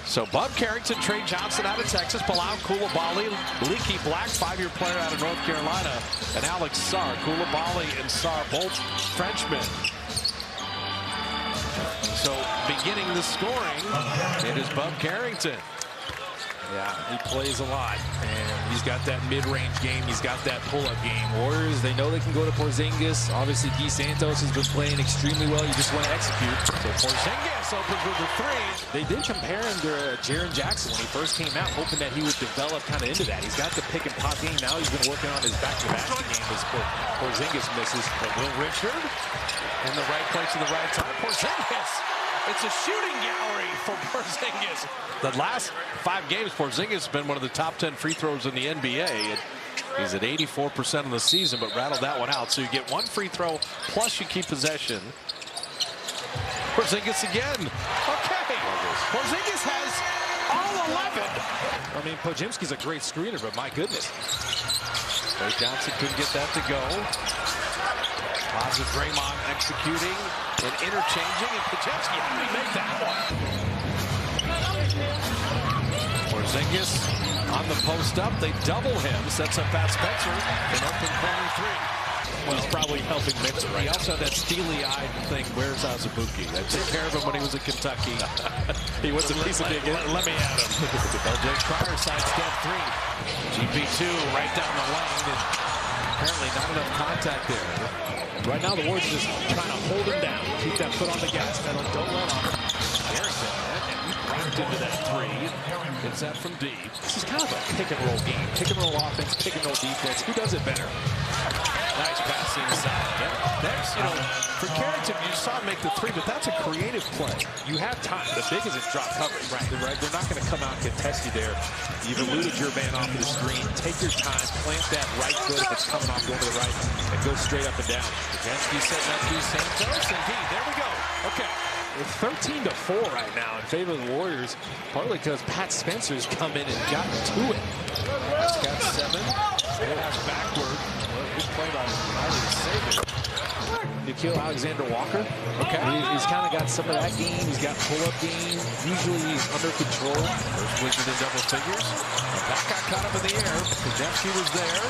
So Bub Carrington, Trey Johnson out of Texas, Palau Coulibaly, Leaky Black, 5-year player out of North Carolina, and Alex Sarr. Coulibaly and Sarr, both Frenchmen. So beginning the scoring, it is Bub Carrington. Yeah, he plays a lot, and he's got that mid-range game. He's got that pull-up game. Warriors, they know they can go to Porzingis. Obviously, Guy Santos has been playing extremely well. You just want to execute. So Porzingis opens with the three. They did compare him to Jaren Jackson when he first came out, hoping that he would develop kind of into that. He's got the pick-and-pop game. Now he's been working on his back-to-back game as Porzingis misses. But Will Richard in the right place at the right time. Porzingis. It's a shooting gallery for Porzingis. The last 5 games, Porzingis has been one of the top 10 free throws in the NBA. And he's at 84% of the season, but rattled that one out. So you get 1 free throw, plus you keep possession. Porzingis again. Okay. Porzingis has all 11. I mean, Podziemski's a great screener, but my goodness. Trey Johnson couldn't get that to go. Positive Draymond executing and interchanging, and Podziemski, how did he make that one? Porzingis on the post up. They double him. Sets up Pat Spencer. An open corner 3. Well, he's probably helping Mixer right He now. also had that steely-eyed thing. Where's Azubuike? I took care of him when he was at Kentucky. He was a piece of big. Let me at him. LJ Cryer sidestep 3. GP2 right down the lane. And apparently not enough contact there. Right now, the Warriors are just trying to hold him down. Keep that foot on the gas pedal. Don't let him. Harrison, and he rocked into that 3. Gets that from deep. This is kind of a pick-and-roll game. Pick-and-roll offense, pick-and-roll defense. Who does it better? Nice pass inside. That's, you know, for Carrington, you saw him make the 3, but that's a creative play. You have time. The big isn't drop coverage. Right. They're not going to come out and contest you there. You've eluded your man off of the screen. Take your time. Plant that right foot if it's coming off going to the right, and go straight up and down. Podziemski setting up to Santos. Indeed, there we go. Okay. It's 13-4 right now in favor of the Warriors, partly because Pat Spencer's come in and gotten to it. That's got 7. Pass backward. Good play by Riley to save it. Nickeil Alexander-Walker. Okay. He's kind of got some of that game. He's got pull-up game. Usually he's under control. First Wizard in double figures. That got caught up in the air. Podziemski was there.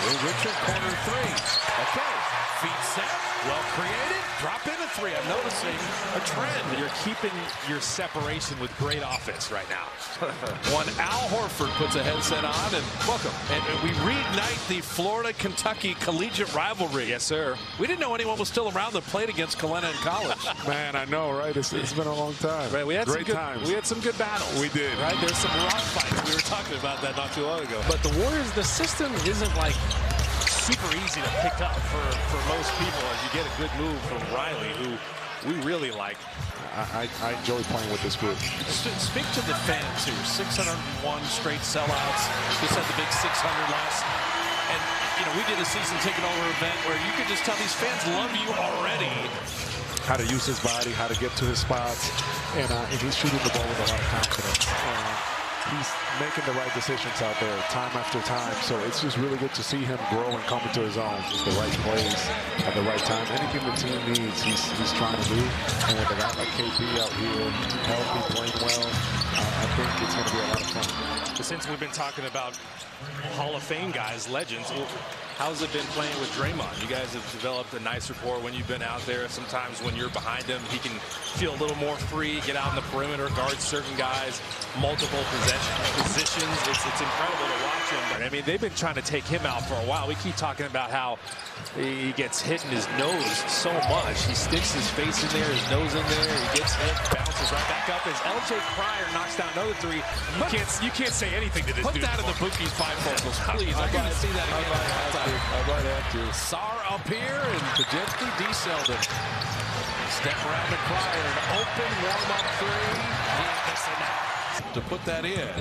Will Richard, corner 3. Okay. Feet set. Well created. Drop in a 3. I'm noticing a trend. You're keeping your separation with great offense right now. One Al Horford puts a headset on and welcome. And we reignite the Florida-Kentucky collegiate rivalry. Yes, sir. We didn't know anyone was still around that played against Colena in college. Man, I know, right? It's been a long time. Right, we had Great some good times. We had some good battles. We did. Right, there's some rock fights. We were talking about that not too long ago. But the Warriors, the system isn't like super easy to pick up for most people as you get a good move from Riley, who we really like. I enjoy playing with this group. Speak to the fans here. 601 straight sellouts. Just had the big 600 last. And, you know, we did a season ticket over event where you could just tell these fans love you already. How to use his body, how to get to his spots, and he's shooting the ball with a lot of confidence. He's making the right decisions out there time after time, so it's just really good to see him grow and come into his own. Just the right plays at the right time. Anything the team needs, he's trying to do. And with a guy like KP out here, healthy, playing well, I think it's going to be a lot of fun. But since we've been talking about Hall of Fame guys, legends, how's it been playing with Draymond? You guys have developed a nice rapport when you've been out there. Sometimes when you're behind him, he can feel a little more free, get out in the perimeter, guard certain guys, multiple positions. It's incredible to watch him. But I mean, they've been trying to take him out for a while. We keep talking about how he gets hit in his nose so much. He sticks his face in there, his nose in there. He gets hit, bounces right back up. As LJ Cryer knocks down another 3, you can't say anything to this Put dude. that in the Bookie's bifocals, please. I gotta see that again. I might have to. Sarr up here and Podziemski decelled it. Step around to Cryer, an open warm-up 3. He ain't missing that. To put that in.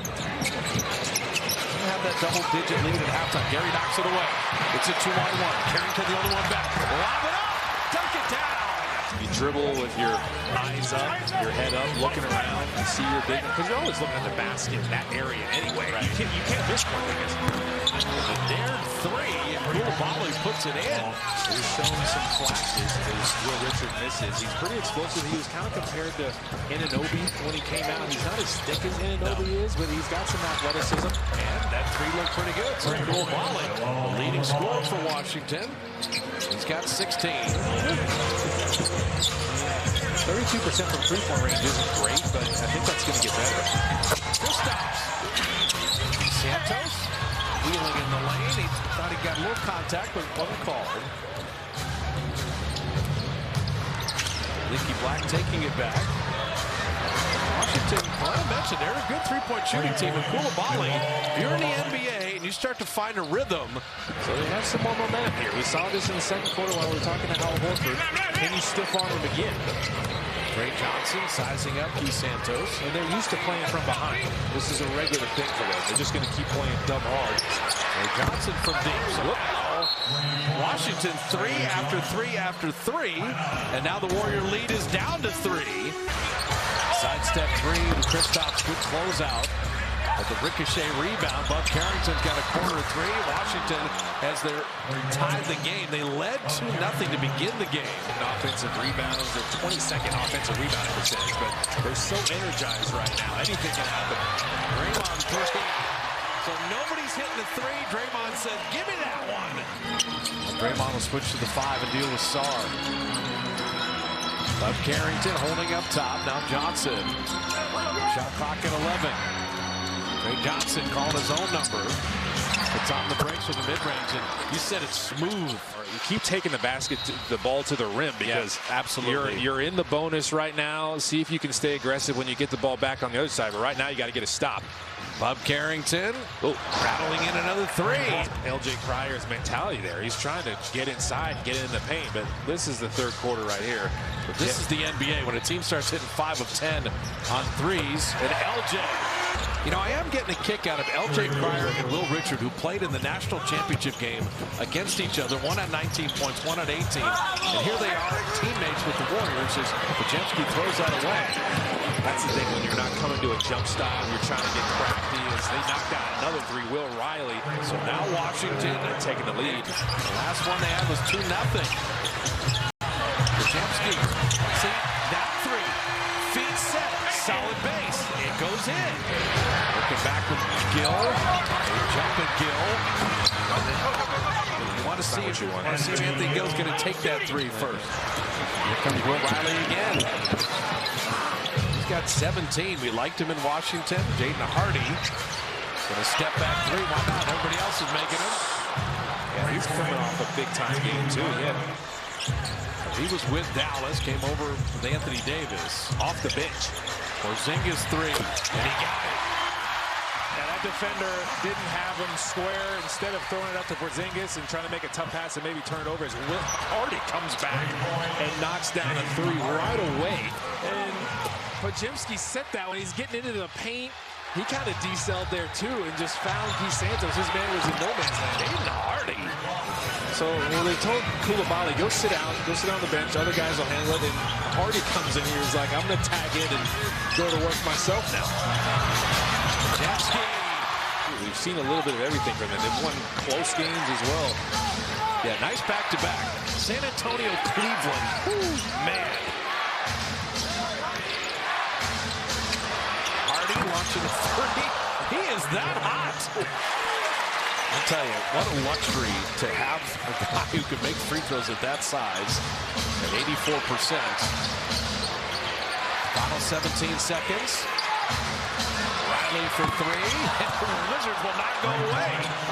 Have that double-digit lead at halftime. Gary knocks it away. It's a 2-on-1. Carrington the only one back. Lob it up. Dunk it down. You dribble with your eyes up, your head up, looking around, and see your big, because you're always looking at the basket in that area anyway. Right. You can't miss one. The dared three, and Koulibaly puts it in. He's showing some flashes as Will Richard misses. He's pretty explosive. He was kind of compared to Anunoby when he came out. He's not as thick as Anunoby is, but he's got some athleticism. And that three looked pretty good for Koulibaly, the leading scorer for Washington. He's got 16. 32% from three-point range isn't great, but I think that's going to get better. Kristaps. Santos wheeling in the lane. He thought he got a little contact, but wasn't called. Nicky Black taking it back. Washington, well, I mentioned, they're a good three-point shooting team. And Koulibaly, if you're in the NBA and you start to find a rhythm. So they have some more momentum here. We saw this in the second quarter while we were talking to Al Horford. Can you stiff arm him again? Trey Johnson sizing up Keith Santos. And they're used to playing from behind. This is a regular thing for them. They're just going to keep playing dumb hard. Trey Johnson from deep. So Washington three after three after three. And now the Warrior lead is down to three. Sidestep three to Kristaps. Good closeout. But the ricochet rebound. Bub Carrington's got a corner three. Washington, as they're tied the game, they led 2-0 to begin the game. And offensive rebounds, their 22nd offensive rebounding percentage, but they're so energized right now. Anything can happen. Draymond first. So nobody's hitting the three. Draymond said, give me that one. Draymond will switch to the 5 and deal with Sarr. Bub Carrington holding up top. Now Johnson. Shot clock at 11. Trey Johnson calling his own number. It's on the brakes with the mid-range, and you said it's smooth. You keep taking the ball to the rim because absolutely you're in the bonus right now. See if you can stay aggressive when you get the ball back on the other side. But right now you got to get a stop. Bub Carrington rattling in another three. LJ Cryer's mentality there. He's trying to get inside and get in the paint, but this is the third quarter right here. But this is the NBA when a team starts hitting 5 of 10 on threes. And LJ. You know, I am getting a kick out of LJ Cryer and Will Richard, who played in the national championship game against each other. One at 19 points, one at 18. And here they are, teammates with the Warriors, as Podziemski throws that away. That's the thing when you're not coming to a jump style, you're trying to get crafty. As they knocked out another three, Will Riley. So now Washington taking the lead. The last one they had was 2-0. Podziemski, see, that three. Feet set, solid base. It goes in. Looking back with Gill. Jumping Gill. You want to see if Anthony Gill's going to take that three first. Here comes Will Riley again. He's got 17. We liked him in Washington. Jaden Hardy going to step back three. Why not? Everybody else is making them. Yeah, he's coming off a big-time game, too. Yeah. He was with Dallas, came over with Anthony Davis off the bench. Porzingis three, and he got it. And that defender didn't have him square. Instead of throwing it up to Porzingis and trying to make a tough pass and maybe turn it over, as Will Hardy comes back and knocks down a three right away. And Podziemski set that when he's getting into the paint. He kind of decelled there too and just found Keith Santos. His man was in no man's land. Jaden Hardy. So they told Koulibaly, go sit down on the bench. Other guys will handle it. And Hardy comes in here. He's like, I'm going to tag in and go to work myself now. We've seen a little bit of everything from them. They've won close games as well. Yeah, nice back-to-back. San Antonio, Cleveland. Woo, man. Hardy launching a three. He is that hot. I'll tell you, what a luxury to have a guy who can make free throws at that size at 84%. Final 17 seconds. Riley for three. And the Wizards will not go away.